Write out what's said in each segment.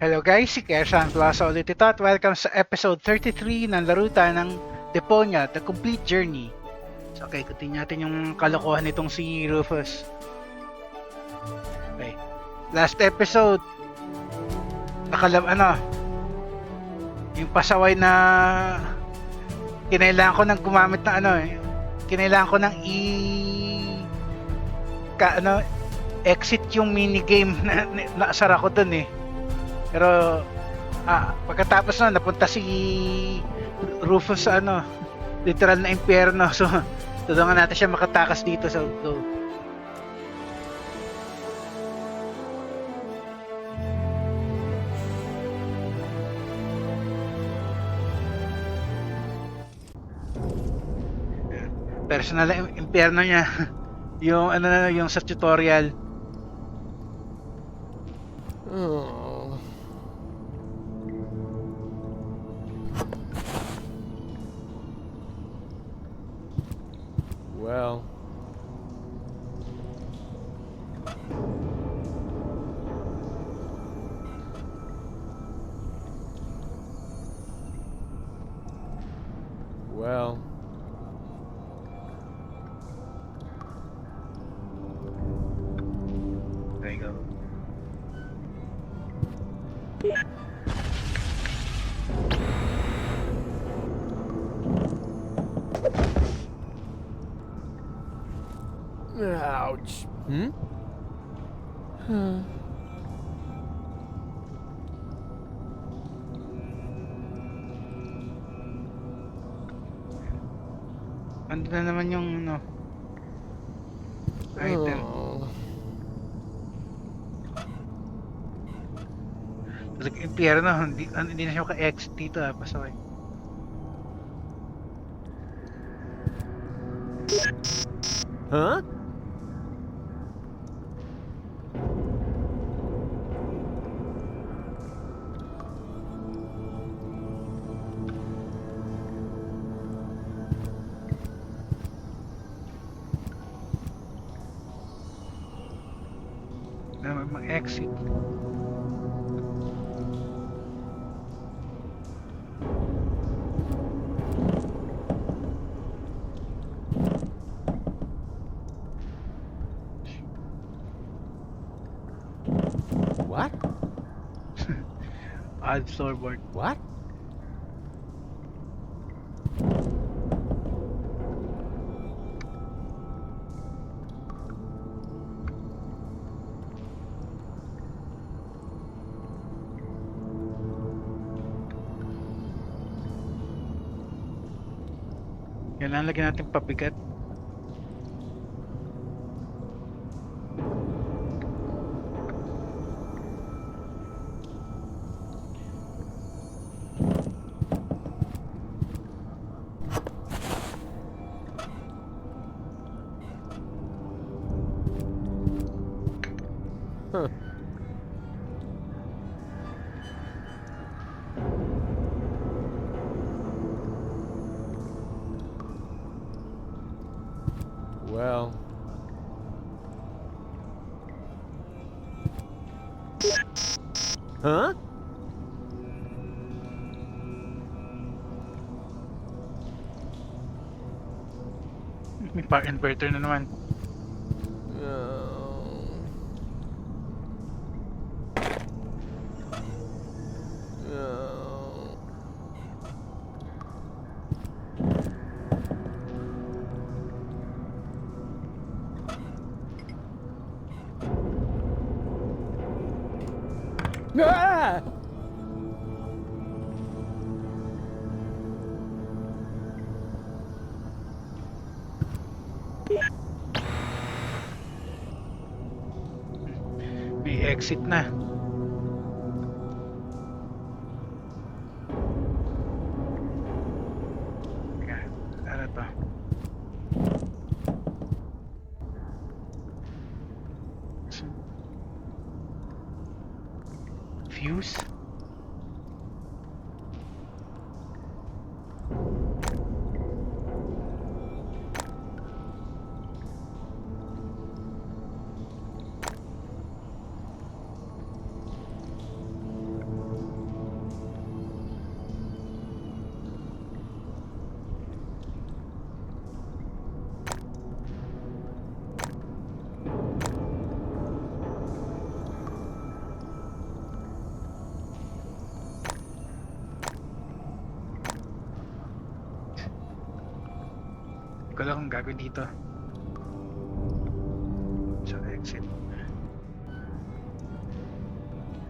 Hello guys, si Kersan Plaza ulit ito at welcome sa episode 33 ng laruta ng Deponia, The Complete Journey. So okay, ikutin natin yung kalokohan nitong si Rufus. Okay, last episode, yung pasaway na kinailangan ko ng gumamit na kinailangan ko ng exit yung minigame na naasara ko dun eh. Pero pagkatapos na napunta si Rufus sa literal na impyerno. So tulungan natin siya makatakas dito sa go. Personal na impyerno niya. Yung yung sa tutorial. Oh. Well. Well. There you go. Ouch. Huh. Ando na naman yung item. Oh. Like impyerno, hindi na siya ka-exit dito pasaway. Huh? Na mag-exit. What? Add floorboard. What? Kailangan lagyan natin pabigat. Huh. Well. Huh? May power inverter na naman. Ah! May exit na. Teka, ano to? Fuse? ko lang kung gagawin dito. So, exit.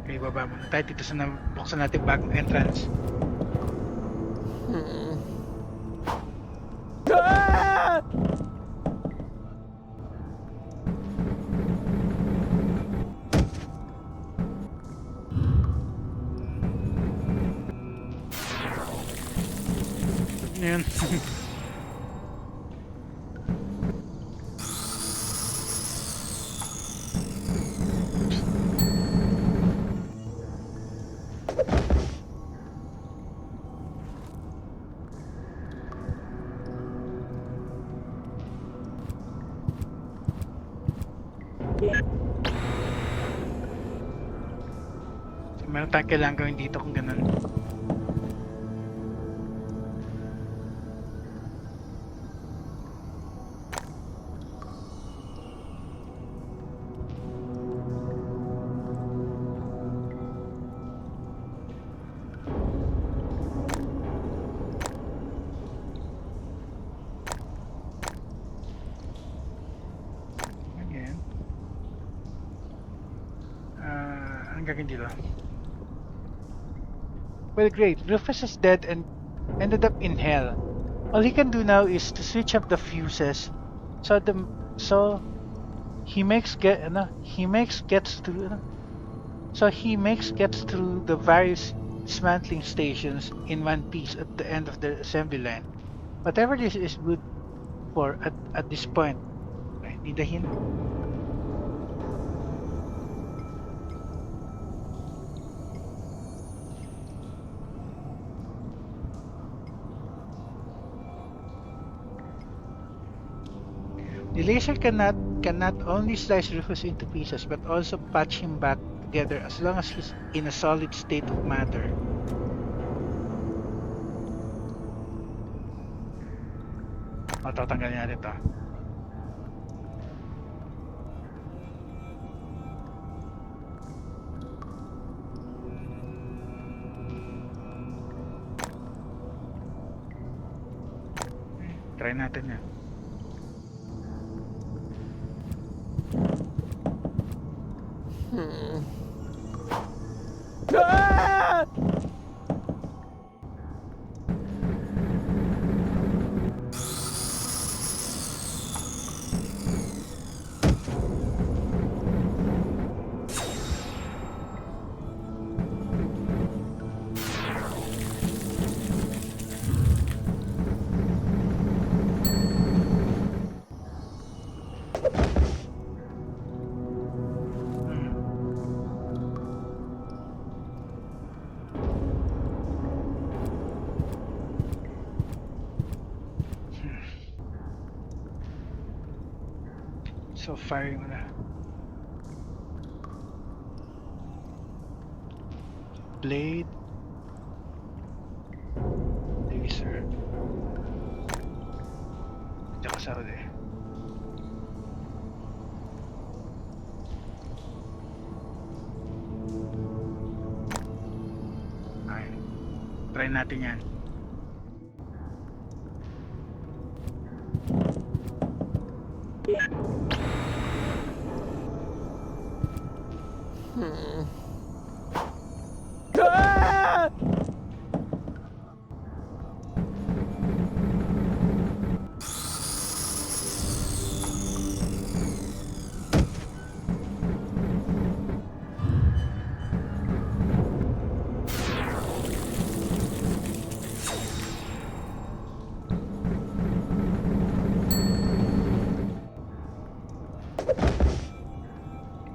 Okay, baba muna tayo dito sa buksan natin bagong entrance. Ah! Yun. So, meron tayong kailangan gawin dito kung ganun. Again. Anong gagawin dito? Well, great. Rufus is dead and ended up in hell. All he can do now is to switch up the fuses, so he makes gets through. So he makes gets through the various dismantling stations in one piece at the end of the assembly line. Whatever this is good for at this point. Okay, need a hint. The laser cannot only slice Rufus into pieces but also patch him back together as long as he's in a solid state of matter. Tatanggalin natin ito. Try natin yan. Ah! So firing mo na. Blade. Laser. Hindi ako sarod eh. Okay. Try natin yan. Ah!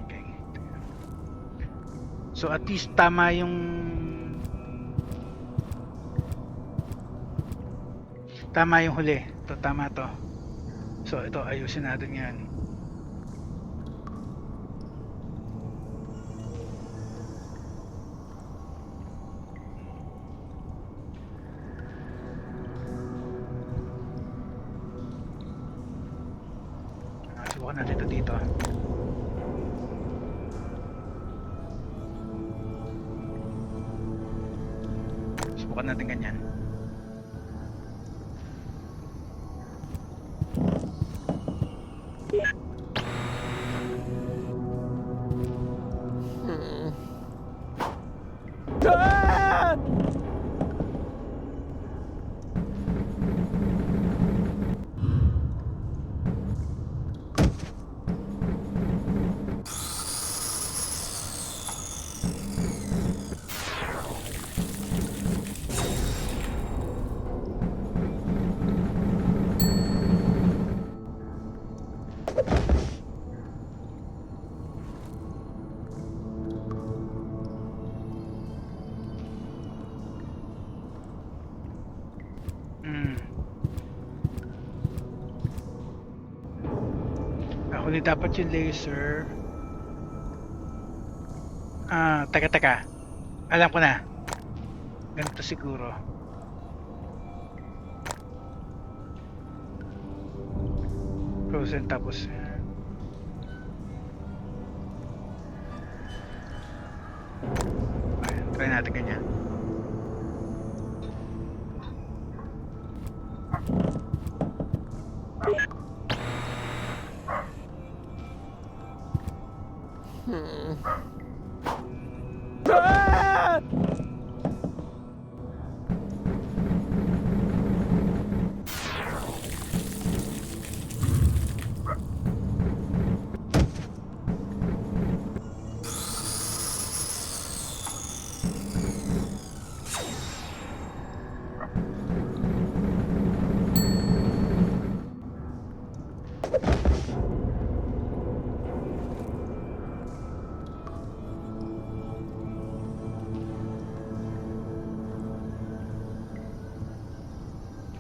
Okay. So at least tama yung huli. Tama to. So ito ayusin natin yan. Subukan natin ito dito. Subukan natin ganyan. kunin dapat yung laser. Teka. Alam ko na. Ganito siguro. Frozen tapos yan. Ayan, try natin ganyan. Ah!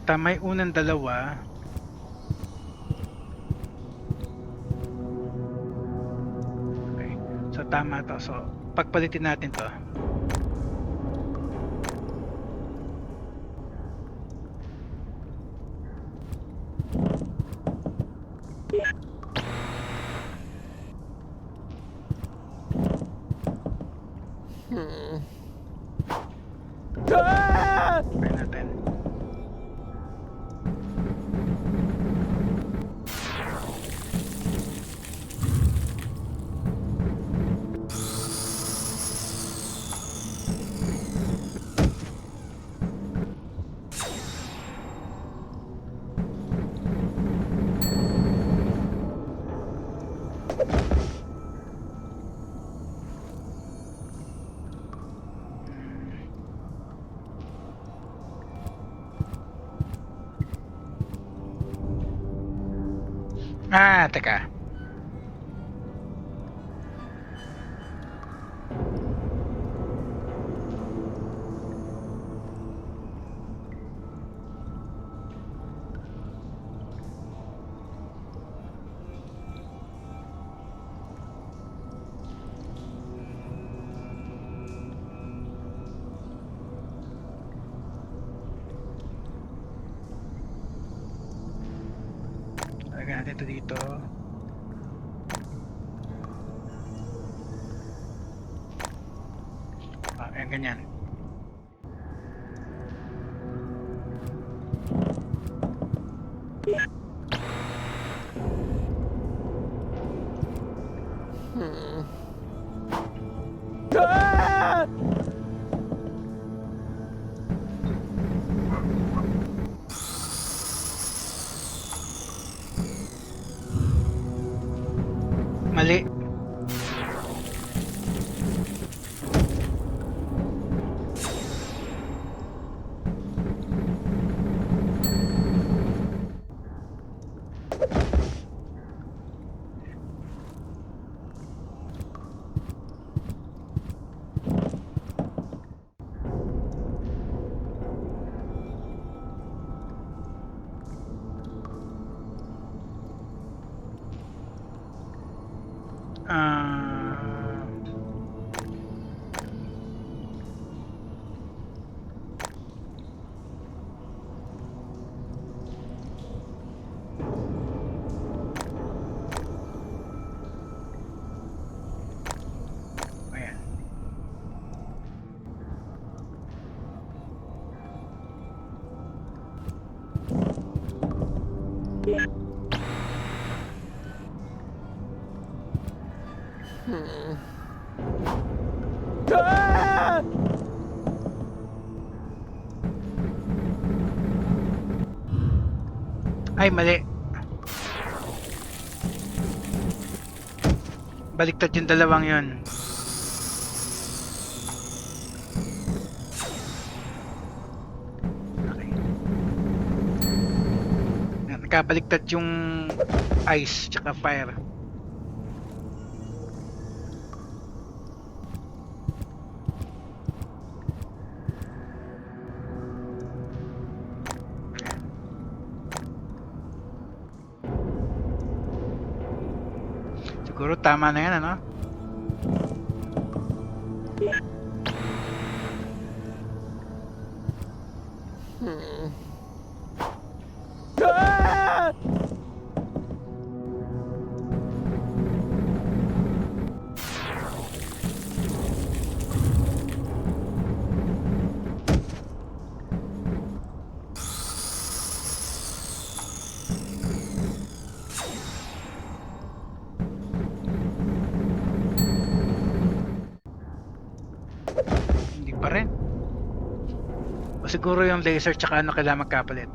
Tama yung unang dalawa. Okay. So tama to. So pagpalitin natin to. Ah! Try natin. Teka. Lagyan natin ito dito. Ayan, ganyan. Ah! Mali. Ayan. Ah! Ay, mali. Baliktad yung dalawang yon. Okay. Nagkabaliktad yung ice tsaka fire. Siguro tama na yan, ano? Ah! Hindi pa rin. O siguro yung laser tsaka ano kailangan magkapalit.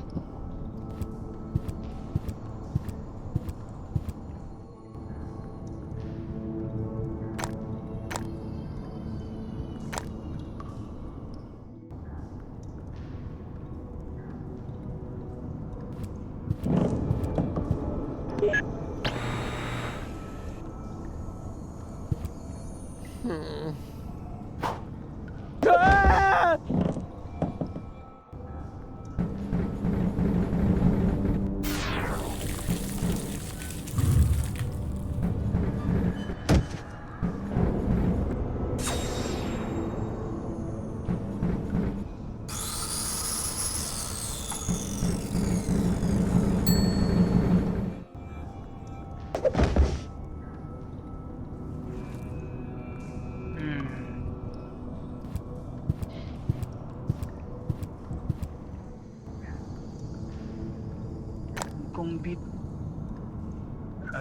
Ah! Kung bit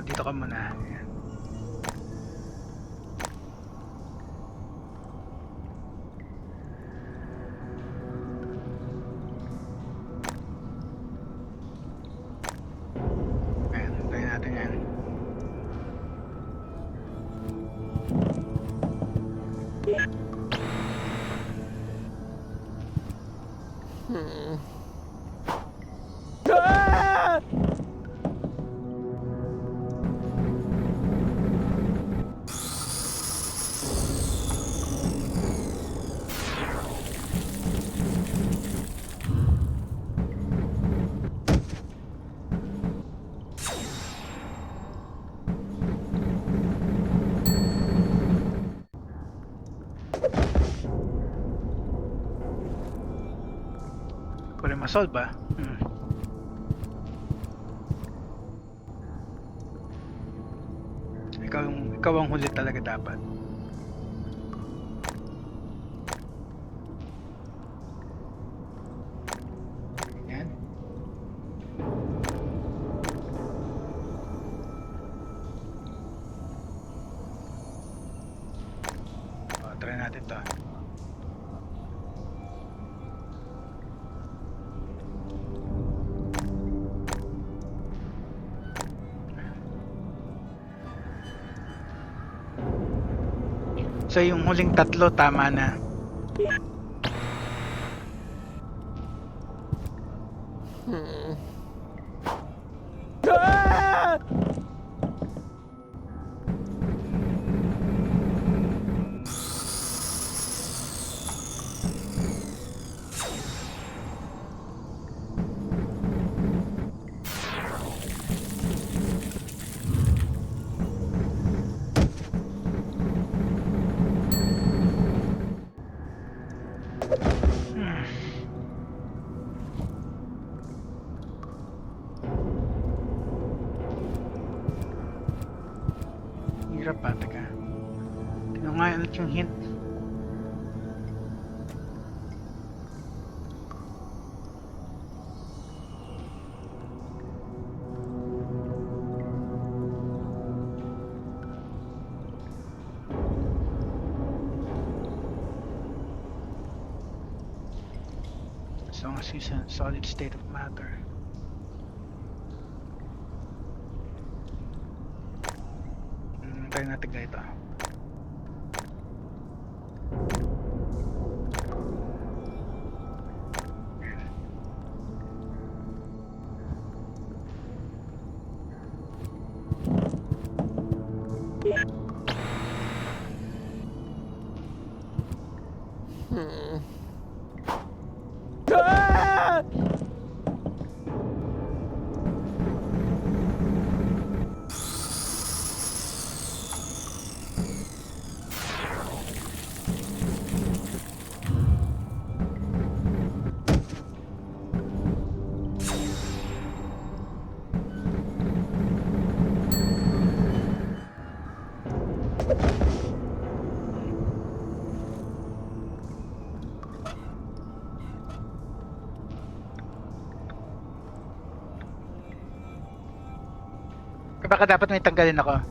dito ka muna. Ayan. Ayan, tayo natin yan. Ah! Wala ma-solve ba? Ikaw ang huli talaga dapat. Yan. Try natin to. So yung huling tatlo tama na. Ah! Hirap pa, teka. Tingnan nga ulit yung hint. As long as it's a solid state of matter. Try natin ganito. Ah! baka dapat may tanggalin ako.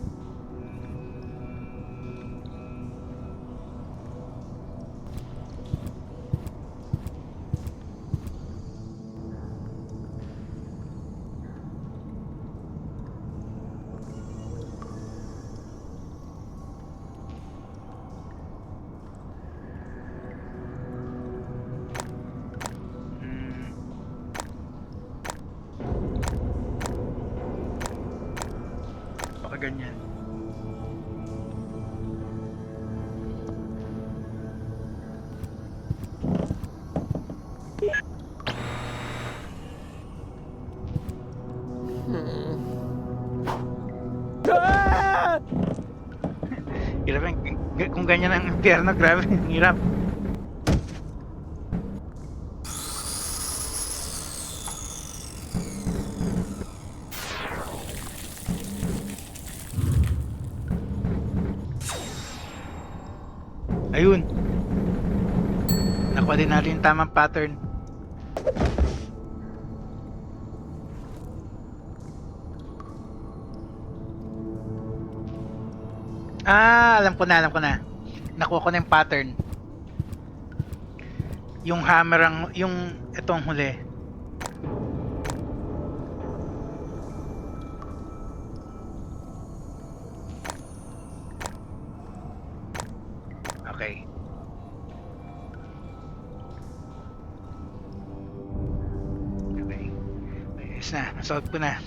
Ganyan. Hirap kung ganyan ang impyerno, grabe, hirap. Ayun. Nakuha din natin yung tamang pattern. Alam ko na. Nakuha ko na yung pattern. Yung hammer ang, yung itong huli. Okay. Ayos na. Nasolve ko na.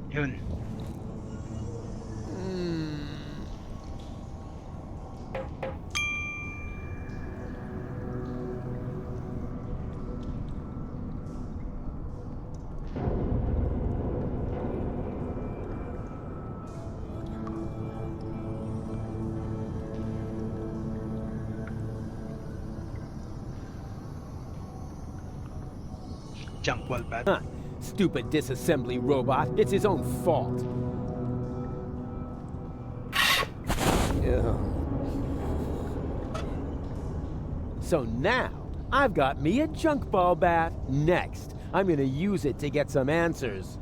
Yun. Junk wall bat. Huh. Stupid disassembly robot. It's his own fault. So now, I've got me a junk ball bat. Next, I'm gonna use it to get some answers.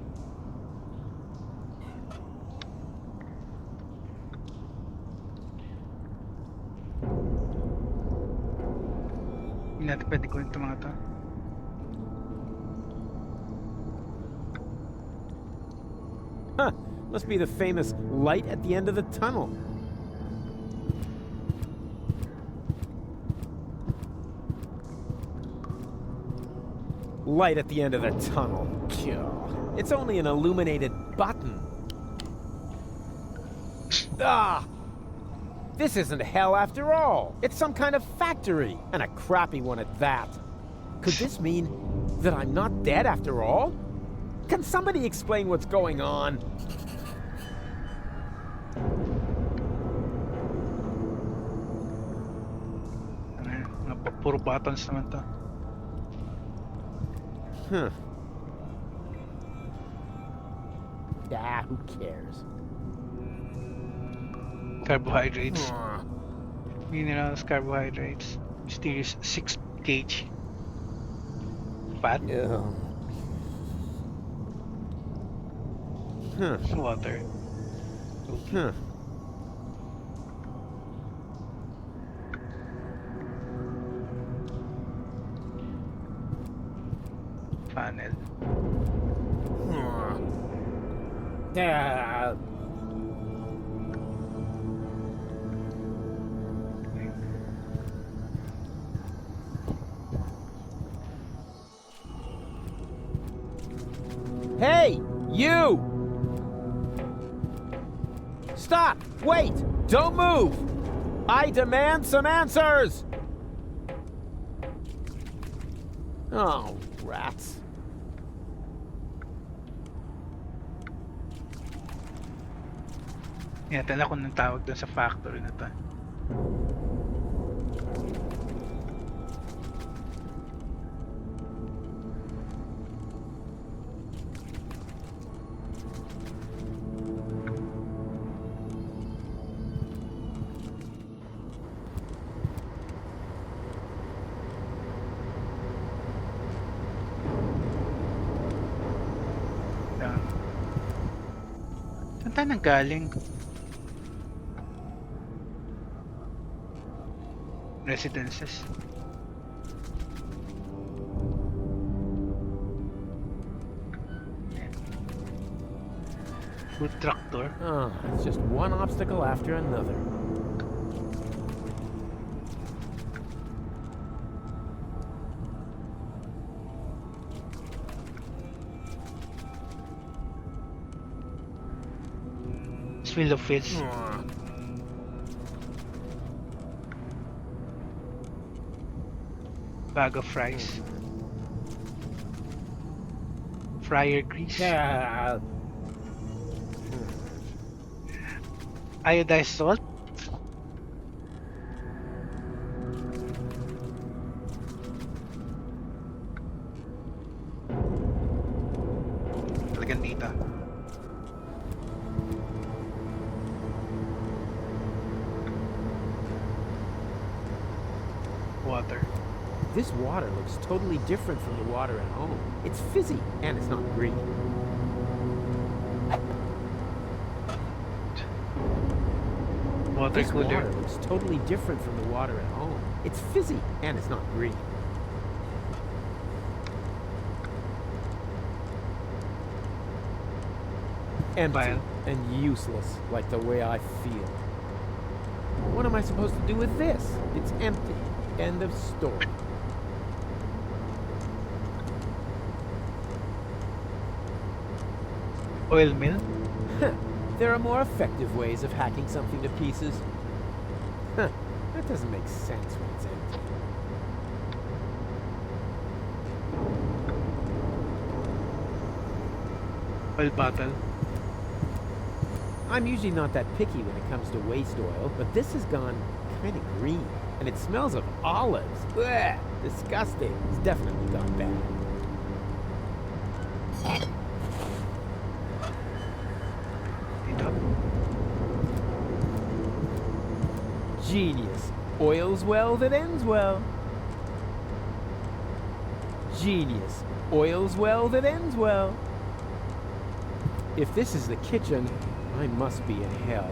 Hindi natin pwede kunin ito mga to. Huh. Must be the famous light at the end of the tunnel. Light at the end of the tunnel. It's only an illuminated button. Ah! This isn't hell after all. It's some kind of factory, and a crappy one at that. Could this mean that I'm not dead after all? Can somebody explain what's going on? Puro buttons naman to. Huh. Ah, who cares? Carbohydrates. Minerals, carbohydrates. Mysterious 6 gauge. Fat. Yeah. Huh. Water. Huh. Funnel. Yeah. Hey, you! Stop! Wait! Don't move! I demand some answers! Oh, rats. Tala ko ng tawag doon sa factory na to. Yan. Saan tayo nanggaling? Residences. Food tractor. Oh, it's just one obstacle after another. Wheel of Fish. Bag of fries. Fryer grease. Yeah. Iodized salt. Talagang dito. Water. This water looks totally different from the water at home. It's fizzy, and it's not green. Water This cooler. water looks totally different from the water at home. It's fizzy, and it's not green. Empty Vial. and useless, like the way I feel. What am I supposed to do with this? It's empty. End of story. Oil mill. There are more effective ways of hacking something to pieces. That doesn't make sense when it's empty. Oil bottle. I'm usually not that picky when it comes to waste oil, but this has gone kind of green. And it smells of olives. Ugh, disgusting. It's definitely gone bad. Dito. Genius. Oils well that ends well. Genius. Oils well that ends well. If this is the kitchen, I must be in hell.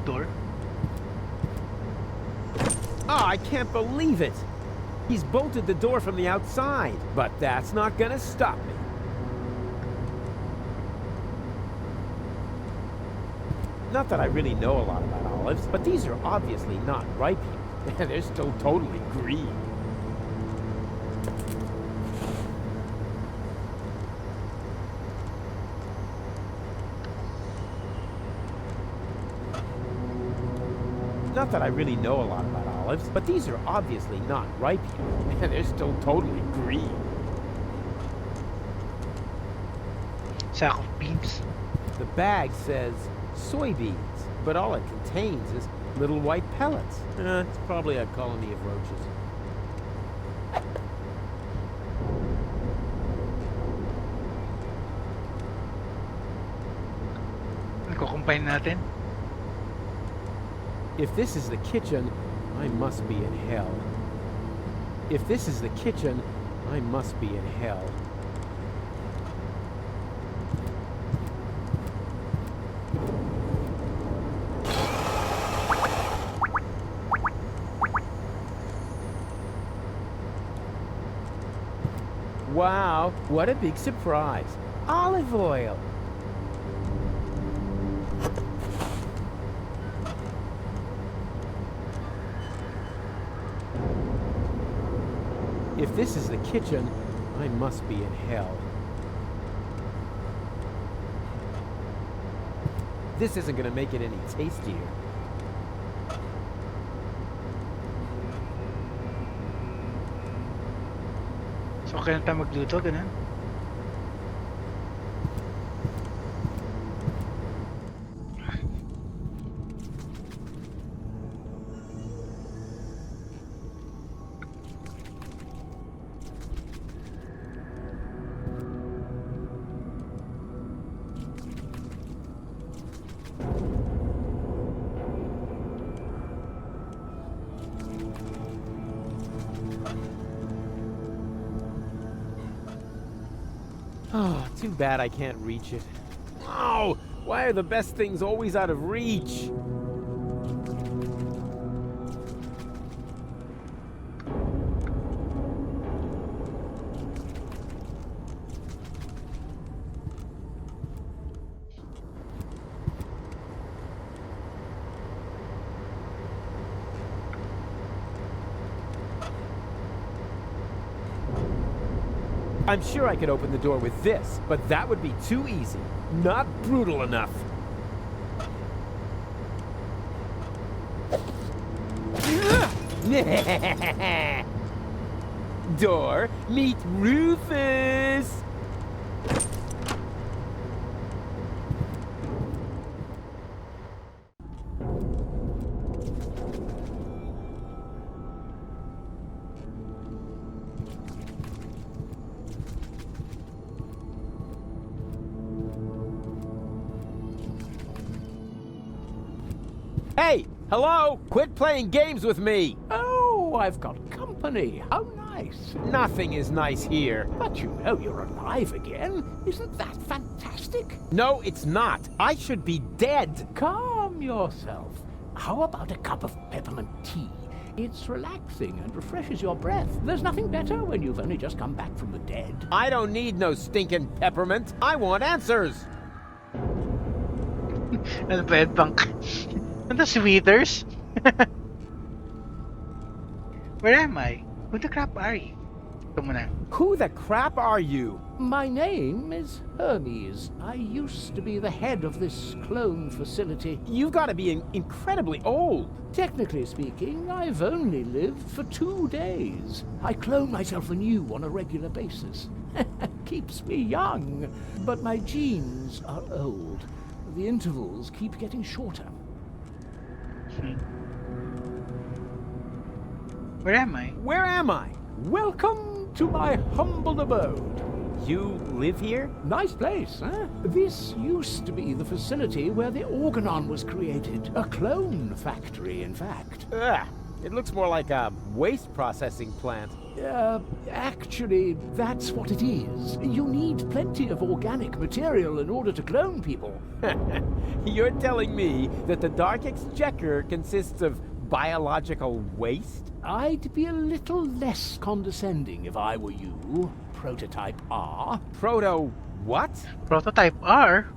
Door. Ah, I can't believe it! He's bolted the door from the outside, but that's not gonna stop me. Not that I really know a lot about olives, but these are obviously not ripe yet. They're still totally green. Not that I really know a lot about olives, but these are obviously not ripe yet. They're still totally green. Sack of beans. The bag says soybeans, but all it contains is little white pellets. It's probably a colony of roaches. Nagko-combine natin. If this is the kitchen, I must be in hell. If this is the kitchen, I must be in hell. Wow, what a big surprise. Olive oil. If this is the kitchen, I must be in hell. This isn't going to make it any tastier. So, okay na tayo magluto, ganun. Oh, too bad I can't reach it. Oh, why are the best things always out of reach? I'm sure I could open the door with this, but that would be too easy. Not brutal enough. Door, meet Rufus! Hey, hello! Quit playing games with me! Oh, I've got company. How nice. Nothing is nice here. But you know you're alive again. Isn't that fantastic? No, it's not. I should be dead. Calm yourself. How about a cup of peppermint tea? It's relaxing and refreshes your breath. There's nothing better when you've only just come back from the dead. I don't need no stinking peppermint. I want answers. Ano ba yan, Punk? Ano si Withers? Where am I? Who the crap are you? Ito muna. Who the crap are you? My name is Hermes. I used to be the head of this clone facility. You've got to be incredibly old. Technically speaking, I've only lived for 2 days. I clone myself anew on a regular basis. Keeps me young. But my genes are old. The intervals keep getting shorter. Where am I? Where am I? Welcome to my humble abode. You live here? Nice place, huh? This used to be the facility where the organon was created. A clone factory, in fact. Ugh, it looks more like a waste processing plant. Actually, that's what it is. You need plenty of organic material in order to clone people. You're telling me that the Dark Exchequer consists of biological waste? I'd be a little less condescending if I were you, Prototype R. Proto what? Prototype R?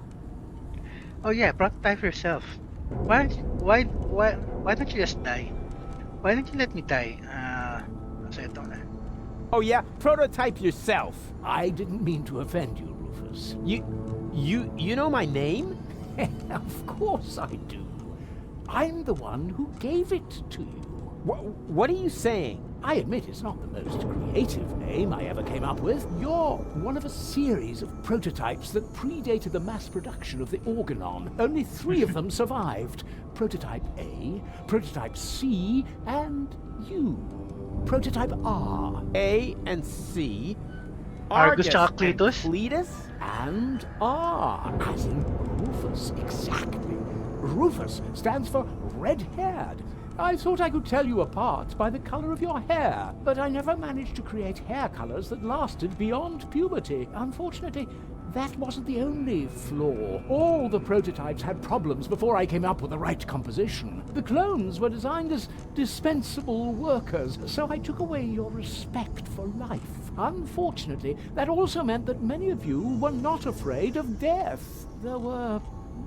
Oh yeah, prototype yourself. Why don't you just die? Why don't you let me die? So ito na. Oh yeah, prototype yourself. I didn't mean to offend you, Rufus. You know my name? Of course I do. I'm the one who gave it to you. What are you saying? I admit it's not the most creative name I ever came up with. You're one of a series of prototypes that predated the mass production of the organon. Only 3 of them survived. Prototype A, Prototype C, and you. Prototype R. A and C. Argus tsaka and Cletus? Cletus? And R, as in Rufus, exactly. Rufus stands for red-haired. I thought I could tell you apart by the color of your hair, but I never managed to create hair colors that lasted beyond puberty. Unfortunately, that wasn't the only flaw. All the prototypes had problems before I came up with the right composition. The clones were designed as dispensable workers, so I took away your respect for life. Unfortunately, that also meant that many of you were not afraid of death. There were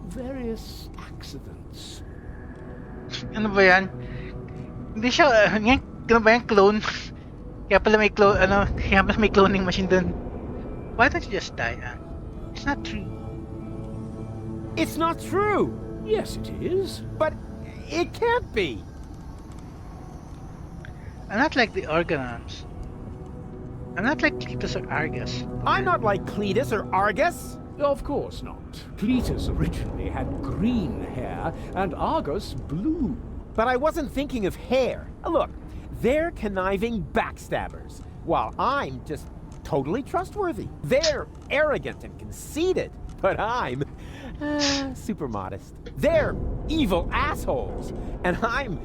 various accidents. Ano ba yan? Hindi siya, ano ba yan, clone? Kaya pala may cloning machine dun. Why don't you just die, It's not true. It's not true! Yes, it is. But it can't be! I'm not like the organons. I'm not like Cletus or Argus. I'm not like Cletus or Argus. Of course not. Cletus originally had green hair and Argus blue. But I wasn't thinking of hair. Look, they're conniving backstabbers, while I'm just totally trustworthy. They're arrogant and conceited, but I'm super modest. They're evil assholes, and I'm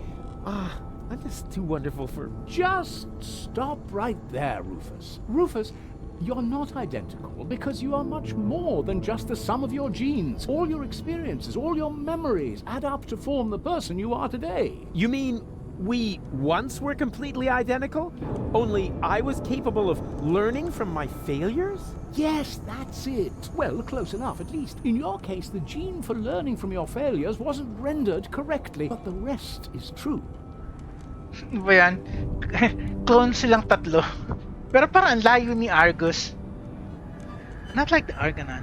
just too wonderful for... Just stop right there, Rufus. Rufus, you're not identical because you are much more than just the sum of your genes. All your experiences, all your memories add up to form the person you are today. You mean we once were completely identical? Only I was capable of learning from my failures? Yes, that's it. Well, close enough, at least. In your case, the gene for learning from your failures wasn't rendered correctly, but the rest is true. Ano ba yan? Clone silang tatlo. Pero parang ang layo ni Argus. Not like the Argonon.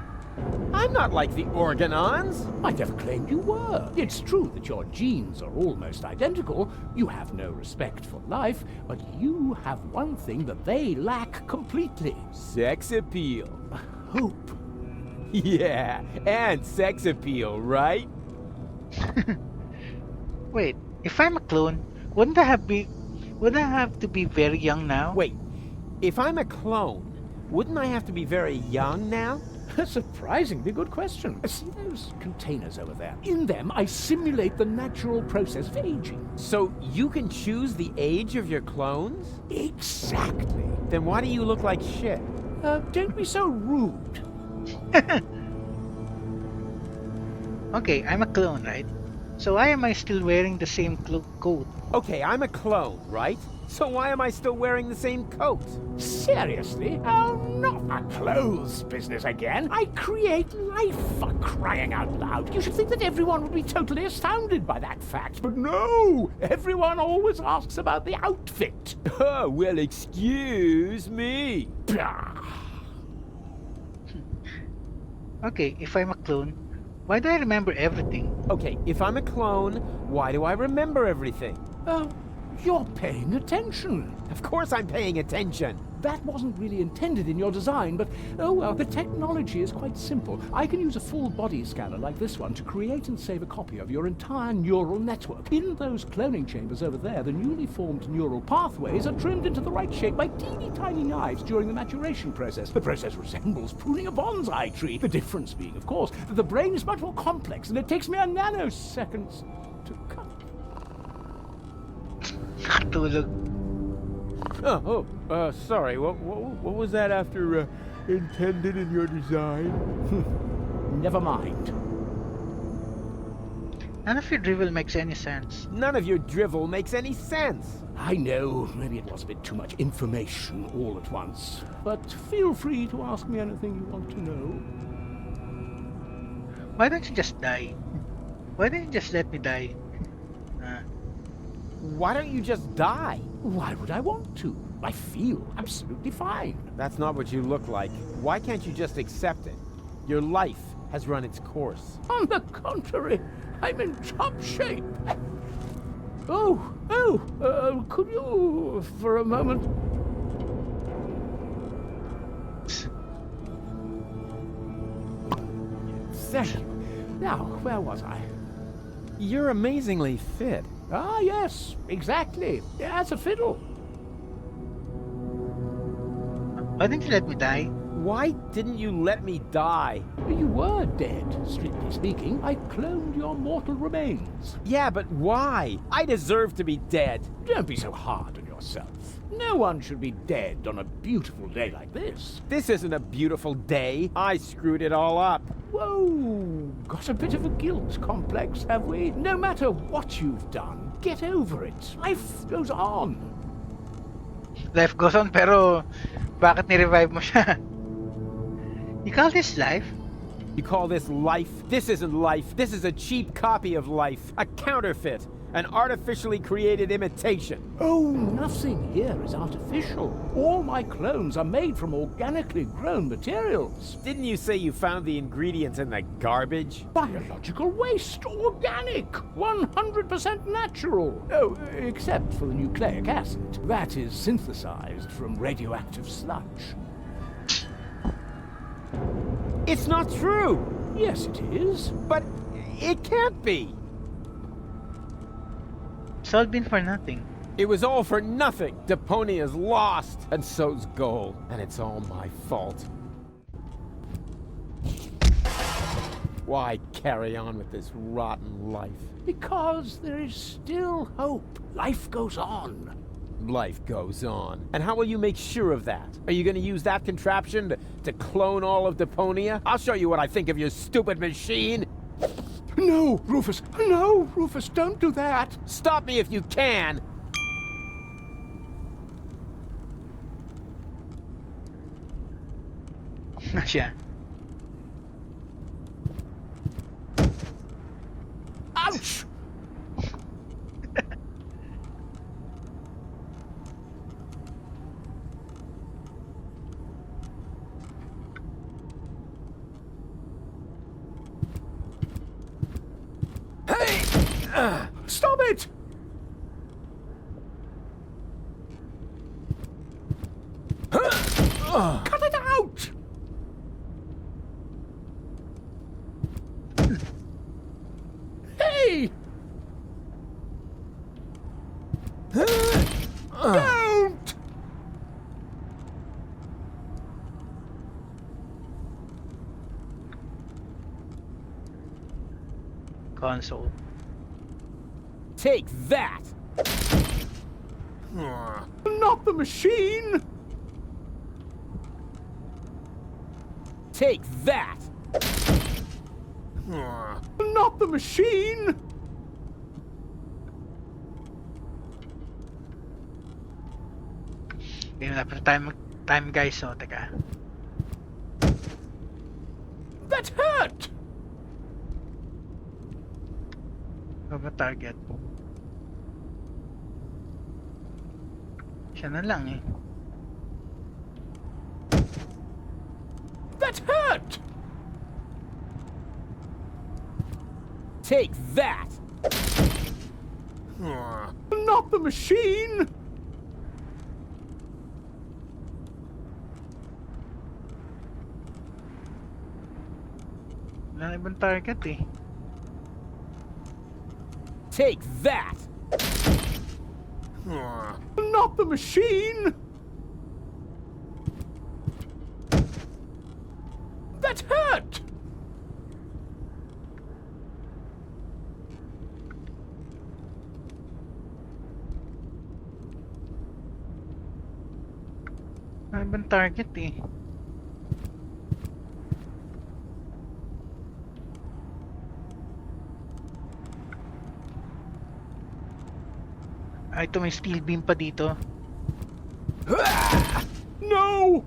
I'm not like the Organons. I never claimed you were. It's true that your genes are almost identical. You have no respect for life, but you have one thing that they lack completely. Sex appeal. Hope. Yeah, and sex appeal, right? Wait, if I'm a clone, wouldn't I have to be very young now? Wait, if I'm a clone, wouldn't I have to be very young now? A surprisingly good question. See those containers over there? In them, I simulate the natural process of aging. So you can choose the age of your clones? Exactly. Then why do you look like shit? Don't be so rude. Okay, I'm a clone, right? So why am I still wearing the same coat? Okay, I'm a clone, right? So why am I still wearing the same coat? Seriously? Oh, not the clothes business again. I create life, for crying out loud. You should think that everyone would be totally astounded by that fact. But no! Everyone always asks about the outfit. Oh, well, excuse me. Okay, if I'm a clone, why do I remember everything? Okay, if I'm a clone, why do I remember everything? You're paying attention. Of course I'm paying attention. That wasn't really intended in your design, but oh well, the technology is quite simple. I can use a full body scanner like this one to create and save a copy of your entire neural network. In those cloning chambers over there, the newly formed neural pathways are trimmed into the right shape by teeny tiny knives during the maturation process. The process resembles pruning a bonsai tree. The difference being, of course, that the brain is much more complex and it takes mere nanoseconds to cut. Tulog. Sorry. What was that after intended in your design? Never mind. None of your drivel makes any sense. None of your drivel makes any sense. I know, maybe it was a bit too much information all at once. But feel free to ask me anything you want to know. Why don't you just die? Why don't you just let me die? Why don't you just die? Why would I want to? I feel absolutely fine. That's not what you look like. Why can't you just accept it? Your life has run its course. On the contrary, I'm in top shape. Could you, for a moment... Thank you. Now, where was I? You're amazingly fit. Ah, yes, exactly. As a fiddle. Why didn't you let me die? Why didn't you let me die? You were dead, strictly speaking. I cloned your mortal remains. Yeah, but why? I deserve to be dead. Don't be so hard on yourself. No one should be dead on a beautiful day like this. This isn't a beautiful day. I screwed it all up. Whoa, got a bit of a guilt complex, have we? No matter what you've done, get over it. Life goes on. Life goes on, pero bakit ni-revive mo siya? You call this life? You call this life? This isn't life. This is a cheap copy of life. A counterfeit. an artificially created imitation. Oh, nothing here is artificial. All my clones are made from organically grown materials. Didn't you say you found the ingredients in the garbage? Biological waste, organic, 100% natural. Oh, except for the nucleic acid. That is synthesized from radioactive sludge. It's not true! Yes, it is. But it can't be! It's all been for nothing. It was all for nothing. Deponia's lost, and so's gold. And it's all my fault. Why carry on with this rotten life? Because there is still hope. Life goes on. Life goes on. And how will you make sure of that? Are you going to use that contraption to clone all of Deponia? I'll show you what I think of your stupid machine. No, Rufus. No, Rufus, don't do that. Stop me if you can. Siya. Ouch! Stop it! Cut it out! Hey! Don't! Console. Take that! Not the machine! Take that! Not the machine! Hindi na pa time guys, so teka. That hurt! Ano ba target? Siya na lang eh. That hurt! Take that! Not the machine! Wala na ibang target eh. Take that! Not the machine! That hurt! Wala na ibang target eh. Ay, ito may steel beam pa dito. No!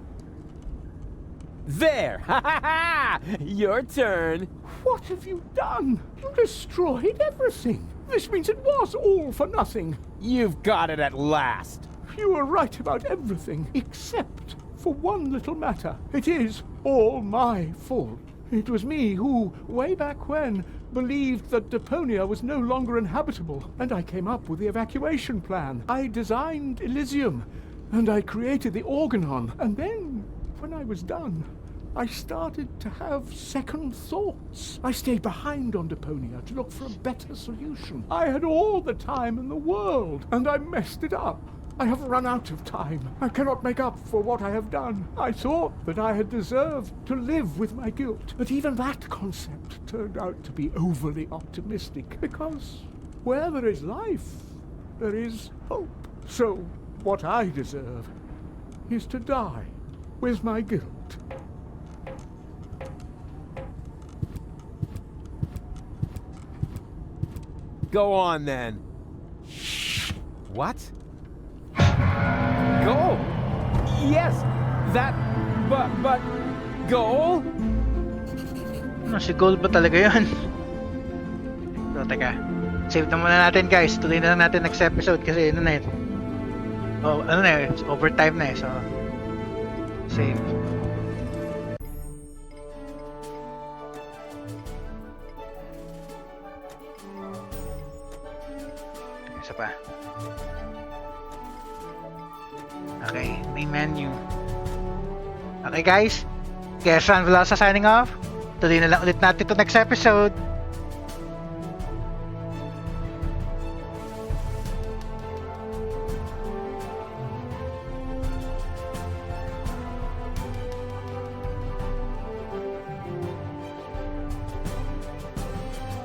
There! Ha ha ha! Your turn! What have you done? You destroyed everything. This means it was all for nothing. You've got it at last! You were right about everything, except for one little matter. It is all my fault. It was me who, way back when, believed that Deponia was no longer inhabitable, and I came up with the evacuation plan. I designed Elysium, and I created the Organon, and then, when I was done, I started to have second thoughts. I stayed behind on Deponia to look for a better solution. I had all the time in the world, and I messed it up. I have run out of time. I cannot make up for what I have done. I thought that I had deserved to live with my guilt, but even that concept turned out to be overly optimistic, because where there is life, there is hope. So what I deserve is to die with my guilt. Go on then. What? Goal? Yes, that, but, goal? Ano, si Gold ba talaga yun? So, teka. Save na muna natin guys. Tuloy na lang natin next episode kasi ano na eh. Oh, ano na eh. Overtime na eh. So, save. Isa pa. Okay, may menu. Okay guys, Guest Ran Velosa signing off. Tuloy na lang ulit natin to next episode.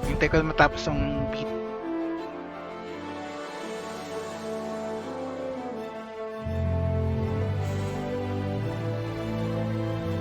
Hintay ko matapos yung beat.